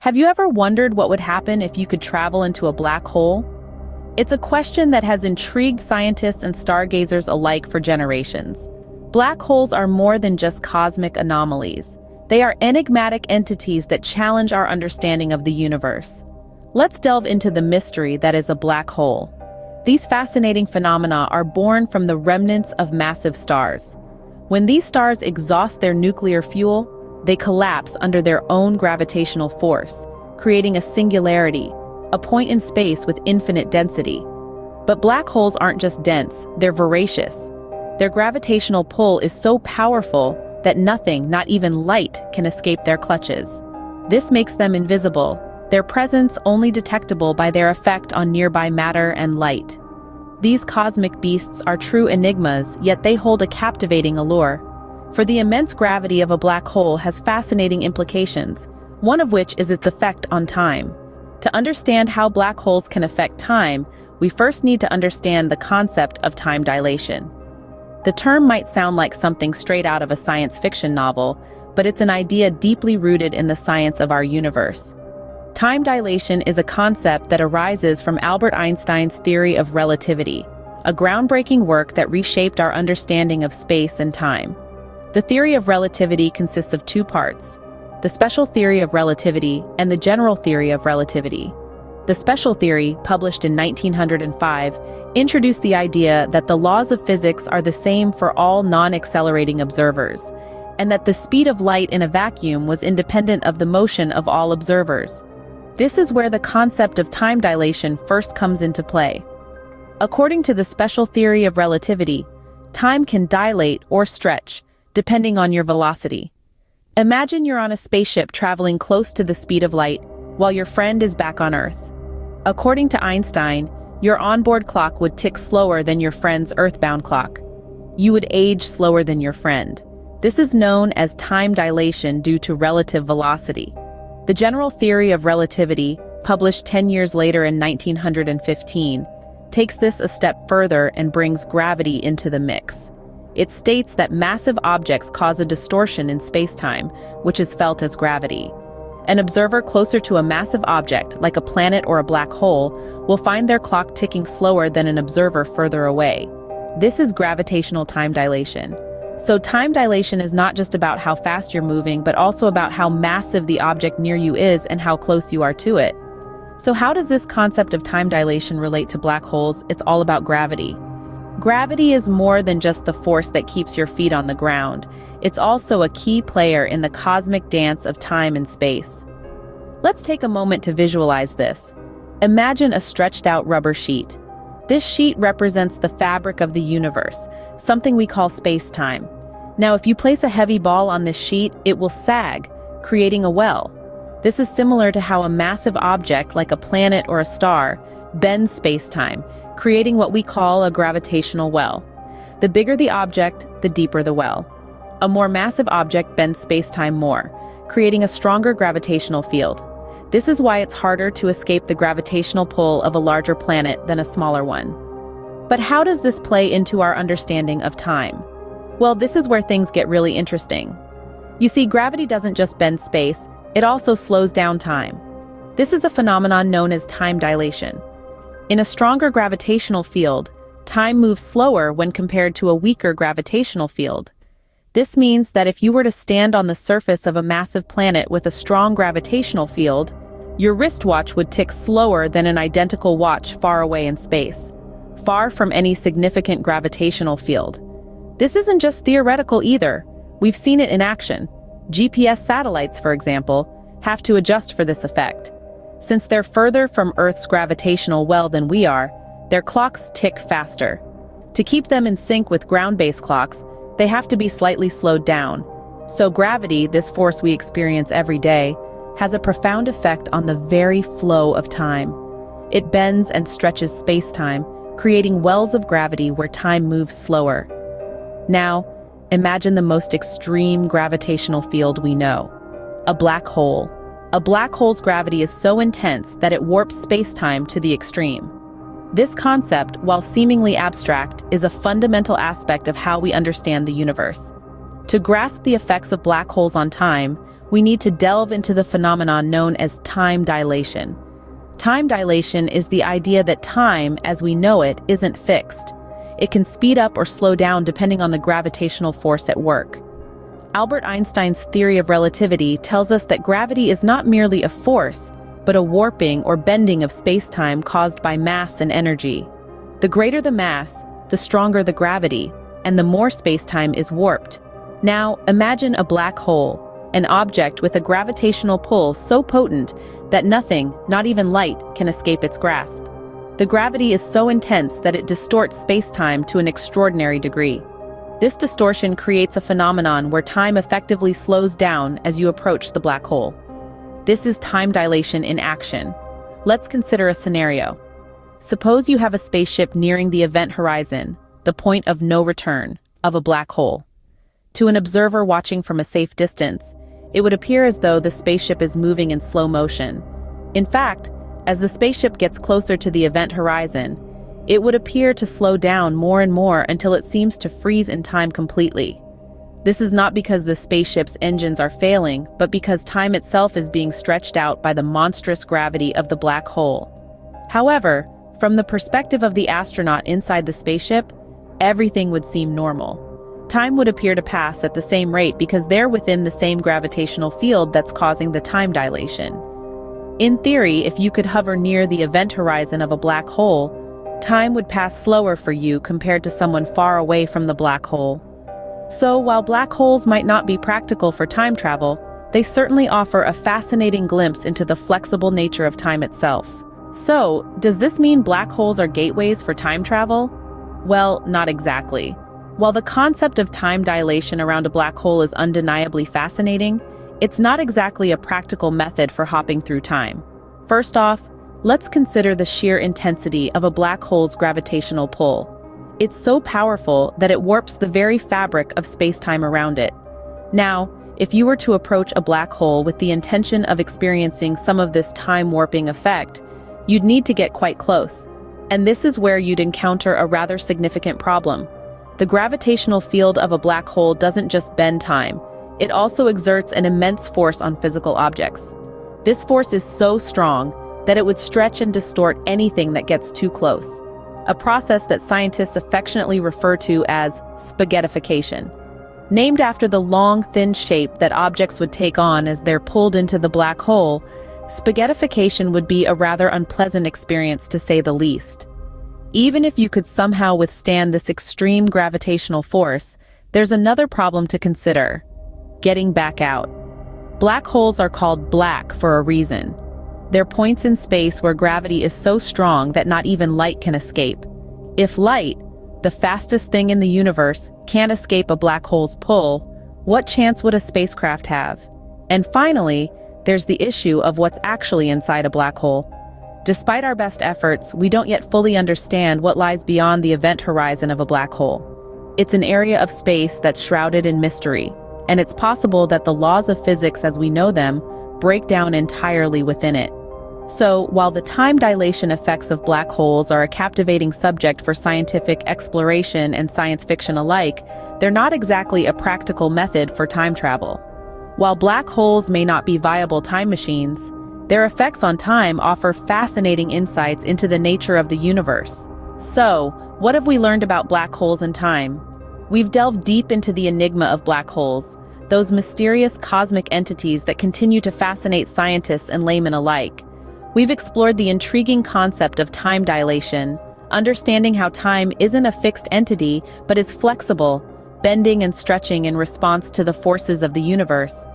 Have you ever wondered what would happen if you could travel into a black hole? It's a question that has intrigued scientists and stargazers alike for generations. Black holes are more than just cosmic anomalies. They are enigmatic entities that challenge our understanding of the universe. Let's delve into the mystery that is a black hole. These fascinating phenomena are born from the remnants of massive stars. When these stars exhaust their nuclear fuel, they collapse under their own gravitational force, creating a singularity, a point in space with infinite density. But black holes aren't just dense, they're voracious. Their gravitational pull is so powerful that nothing, not even light, can escape their clutches. This makes them invisible, their presence only detectable by their effect on nearby matter and light. These cosmic beasts are true enigmas, yet they hold a captivating allure. For the immense gravity of a black hole has fascinating implications, one of which is its effect on time. To understand how black holes can affect time, we first need to understand the concept of time dilation. The term might sound like something straight out of a science fiction novel, but it's an idea deeply rooted in the science of our universe. Time dilation is a concept that arises from Albert Einstein's theory of relativity, a groundbreaking work that reshaped our understanding of space and time. The theory of relativity consists of two parts: the special theory of relativity and the general theory of relativity. The special theory, published in 1905, introduced the idea that the laws of physics are the same for all non-accelerating observers, and that the speed of light in a vacuum was independent of the motion of all observers. This is where the concept of time dilation first comes into play. According to the special theory of relativity, time can dilate or stretch, depending on your velocity. Imagine you're on a spaceship traveling close to the speed of light, while your friend is back on Earth. According to Einstein, your onboard clock would tick slower than your friend's earthbound clock. You would age slower than your friend. This is known as time dilation due to relative velocity. The general theory of relativity, published 10 years later in 1915, takes this a step further and brings gravity into the mix. It states that massive objects cause a distortion in space-time, which is felt as gravity. An observer closer to a massive object, like a planet or a black hole, will find their clock ticking slower than an observer further away. This is gravitational time dilation. So time dilation is not just about how fast you're moving, but also about how massive the object near you is and how close you are to it. So how does this concept of time dilation relate to black holes? It's all about gravity. Gravity is more than just the force that keeps your feet on the ground. It's also a key player in the cosmic dance of time and space. Let's take a moment to visualize this. Imagine a stretched-out rubber sheet. This sheet represents the fabric of the universe, something we call space-time. Now, if you place a heavy ball on this sheet, it will sag, creating a well. This is similar to how a massive object, like a planet or a star, bends space-time, creating what we call a gravitational well. The bigger the object, the deeper the well. A more massive object bends space-time more, creating a stronger gravitational field. This is why it's harder to escape the gravitational pull of a larger planet than a smaller one. But how does this play into our understanding of time? Well, this is where things get really interesting. You see, gravity doesn't just bend space, it also slows down time. This is a phenomenon known as time dilation. In a stronger gravitational field, time moves slower when compared to a weaker gravitational field. This means that if you were to stand on the surface of a massive planet with a strong gravitational field, your wristwatch would tick slower than an identical watch far away in space, far from any significant gravitational field. This isn't just theoretical either. We've seen it in action. GPS satellites, for example, have to adjust for this effect. Since they're further from Earth's gravitational well than we are, their clocks tick faster. To keep them in sync with ground-based clocks, they have to be slightly slowed down. So gravity, this force we experience every day, has a profound effect on the very flow of time. It bends and stretches space-time, creating wells of gravity where time moves slower. Now, imagine the most extreme gravitational field we know: a black hole. A black hole's gravity is so intense that it warps space-time to the extreme. This concept, while seemingly abstract, is a fundamental aspect of how we understand the universe. To grasp the effects of black holes on time, we need to delve into the phenomenon known as time dilation. Time dilation is the idea that time, as we know it, isn't fixed. It can speed up or slow down depending on the gravitational force at work. Albert Einstein's theory of relativity tells us that gravity is not merely a force, but a warping or bending of space-time caused by mass and energy. The greater the mass, the stronger the gravity, and the more space-time is warped. Now, imagine a black hole, an object with a gravitational pull so potent that nothing, not even light, can escape its grasp. The gravity is so intense that it distorts space-time to an extraordinary degree. This distortion creates a phenomenon where time effectively slows down as you approach the black hole. This is time dilation in action. Let's consider a scenario. Suppose you have a spaceship nearing the event horizon, the point of no return, of a black hole. To an observer watching from a safe distance, it would appear as though the spaceship is moving in slow motion. In fact, as the spaceship gets closer to the event horizon, it would appear to slow down more and more until it seems to freeze in time completely. This is not because the spaceship's engines are failing, but because time itself is being stretched out by the monstrous gravity of the black hole. However, from the perspective of the astronaut inside the spaceship, everything would seem normal. Time would appear to pass at the same rate because they're within the same gravitational field that's causing the time dilation. In theory, if you could hover near the event horizon of a black hole, time would pass slower for you compared to someone far away from the black hole. So while black holes might not be practical for time travel, they certainly offer a fascinating glimpse into the flexible nature of time itself. So, does this mean black holes are gateways for time travel? Well, not exactly. While the concept of time dilation around a black hole is undeniably fascinating, it's not exactly a practical method for hopping through time. First off, let's consider the sheer intensity of a black hole's gravitational pull. It's so powerful that it warps the very fabric of space-time around it. Now, if you were to approach a black hole with the intention of experiencing some of this time-warping effect, you'd need to get quite close. And this is where you'd encounter a rather significant problem. The gravitational field of a black hole doesn't just bend time, it also exerts an immense force on physical objects. This force is so strong that it would stretch and distort anything that gets too close, a process that scientists affectionately refer to as spaghettification. Named after the long, thin shape that objects would take on as they're pulled into the black hole, spaghettification would be a rather unpleasant experience to say the least. Even if you could somehow withstand this extreme gravitational force, there's another problem to consider: getting back out. Black holes are called black for a reason. They're points in space where gravity is so strong that not even light can escape. If light, the fastest thing in the universe, can't escape a black hole's pull, what chance would a spacecraft have? And finally, there's the issue of what's actually inside a black hole. Despite our best efforts, we don't yet fully understand what lies beyond the event horizon of a black hole. It's an area of space that's shrouded in mystery, and it's possible that the laws of physics as we know them break down entirely within it. So, while the time dilation effects of black holes are a captivating subject for scientific exploration and science fiction alike, they're not exactly a practical method for time travel. While black holes may not be viable time machines, their effects on time offer fascinating insights into the nature of the universe. So, what have we learned about black holes and time? We've delved deep into the enigma of black holes, those mysterious cosmic entities that continue to fascinate scientists and laymen alike. We've explored the intriguing concept of time dilation, understanding how time isn't a fixed entity but is flexible, bending and stretching in response to the forces of the universe.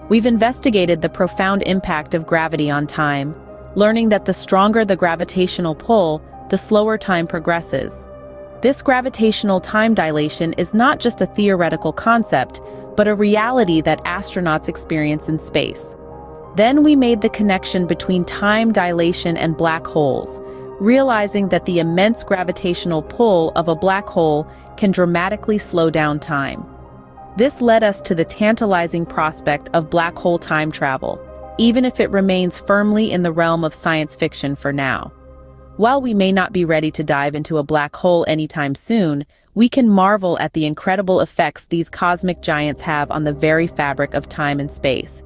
We've investigated the profound impact of gravity on time, learning that the stronger the gravitational pull, the slower time progresses. This gravitational time dilation is not just a theoretical concept, but a reality that astronauts experience in space. Then we made the connection between time dilation and black holes, realizing that the immense gravitational pull of a black hole can dramatically slow down time. This led us to the tantalizing prospect of black hole time travel, even if it remains firmly in the realm of science fiction for now. While we may not be ready to dive into a black hole anytime soon, we can marvel at the incredible effects these cosmic giants have on the very fabric of time and space.